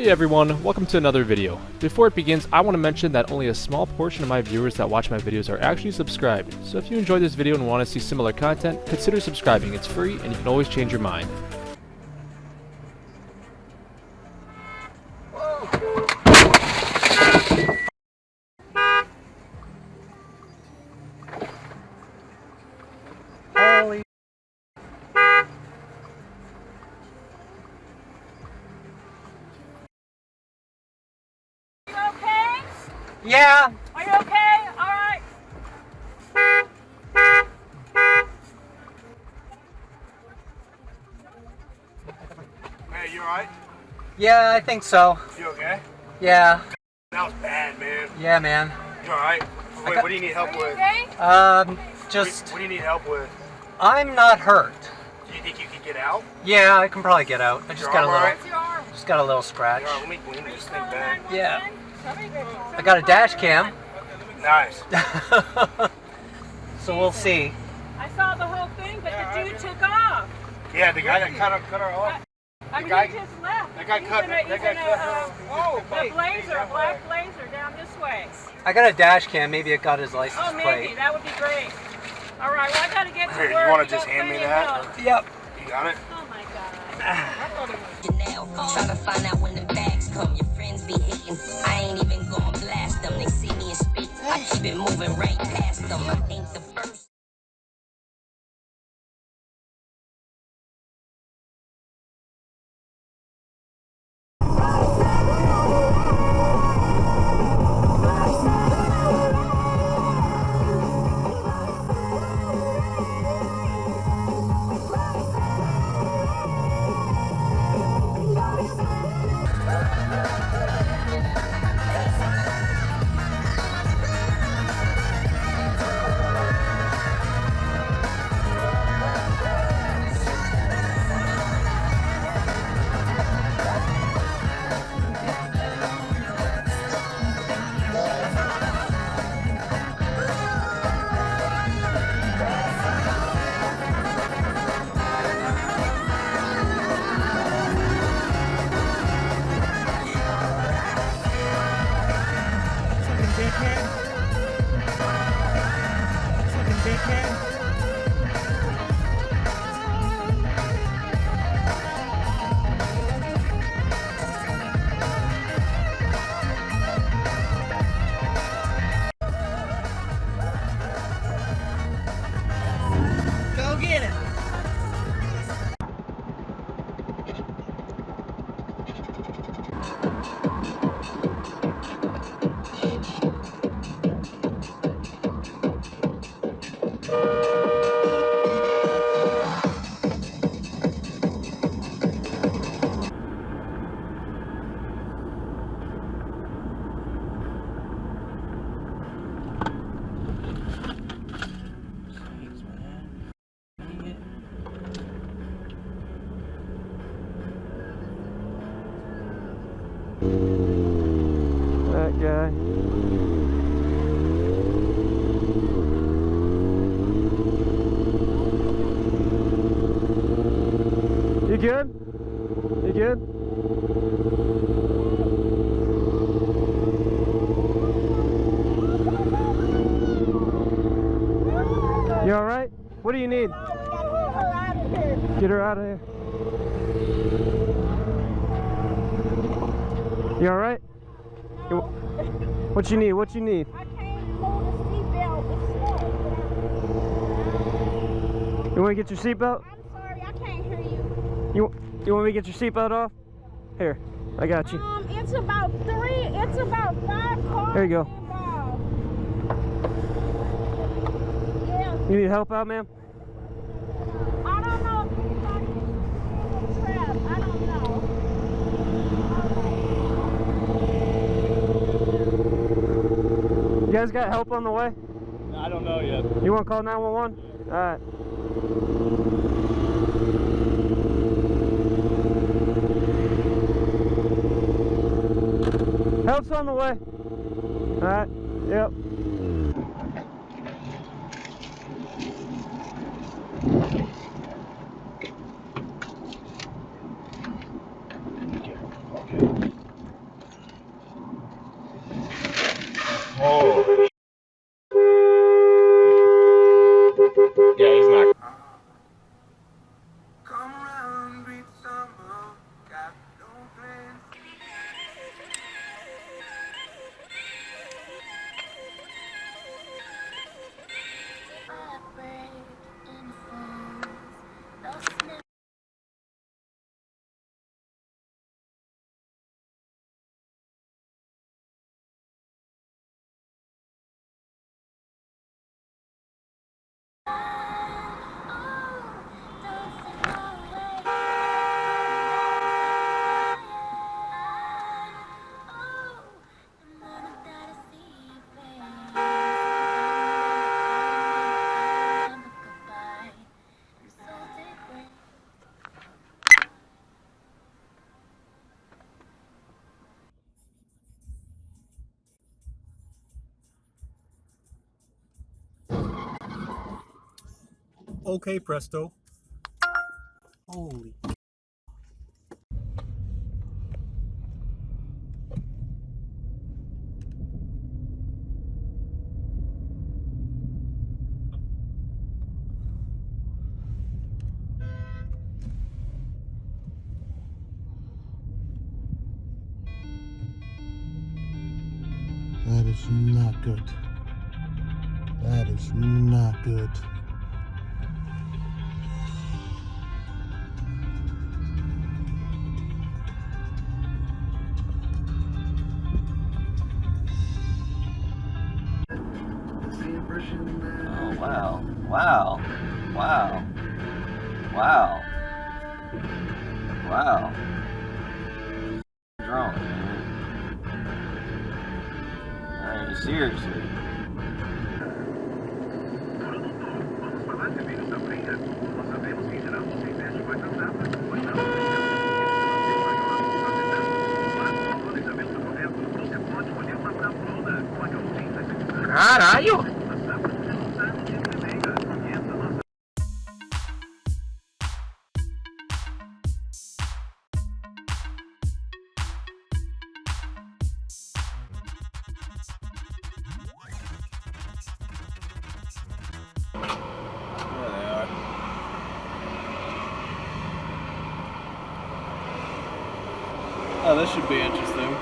Hey everyone, welcome to another video. Before it begins, I want to mention that only a small portion of my viewers that watch my videos are actually subscribed, so if you enjoyed this video and want to see similar content, consider subscribing. It's free and you can always change your mind. Holy. You okay? Yeah. Are you okay? All right. Hey, you alright? Yeah, I think so. You okay? Yeah. That was bad, man. Yeah, man. You alright? Wait, what do you need help Are you with? okay? Just, What do you need help with? I'm not hurt. Do you think you could get out? Yeah, I can probably get out. I just Your got a arm little, alright? What's your arm? just got a little scratch. Yeah, let me lean this thing back. Yeah. I got a dash cam, Nice. so we'll see. I saw the whole thing, but the dude took off. Yeah, the guy that cut her off. I mean, guy- he just left. That guy He's cut in her. a- That he's guy in cut a, her. Oh, a blazer, a black blazer down this way. I got a dash cam. Maybe it got his license Oh, maybe. plate. That would be great. All right, well, I got to get to Here, you work. wanna You just got hand me plenty of that? milk. Yep. You got it? Oh, my God. I thought it was... Try to find out when the bags come. Your friends be hating. I ain't even gonna blast them. They see me and speak. I keep it moving right past them. I think the first. Go get it. That guy. You good? You good? You alright? What do you need? Get her out of here. You alright? What you need? What you need? I can't hold the seatbelt. It's stuck. You want to get your seatbelt? I'm sorry, I can't hear you. You want me to get your seatbelt off? Here, I got you. It's about 5 cars There you go. involved. Yeah, You need help out, ma'am? I don't know if anybody's trapped. I don't know. You guys got help on the way? I don't know yet. You want to call 911? Alright. Help's on the way. Alright. Yep. Yeah, he's not. Okay, presto. Holy. That is not good. That is not good. Oh, wow. Wow. Wow. Wow. Wow. What's wrong, man? I mean, seriously. Caralho! Oh, this should be interesting.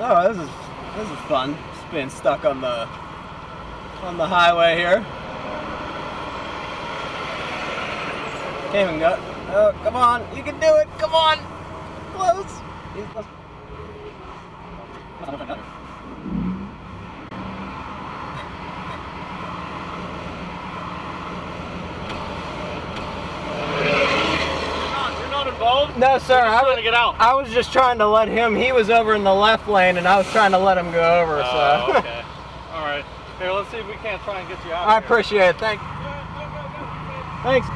Oh, this is fun. Just being stuck on the highway here. Can't even go. Oh, come on, you can do it. Come on, close. You're not involved? No, sir. I'm trying to get out. I was just trying to let him. He was over in the left lane, and I was trying to let him go over. Oh, So. okay. All right. Here, let's see if we can't try and get you out. I appreciate it. Thanks. Thanks.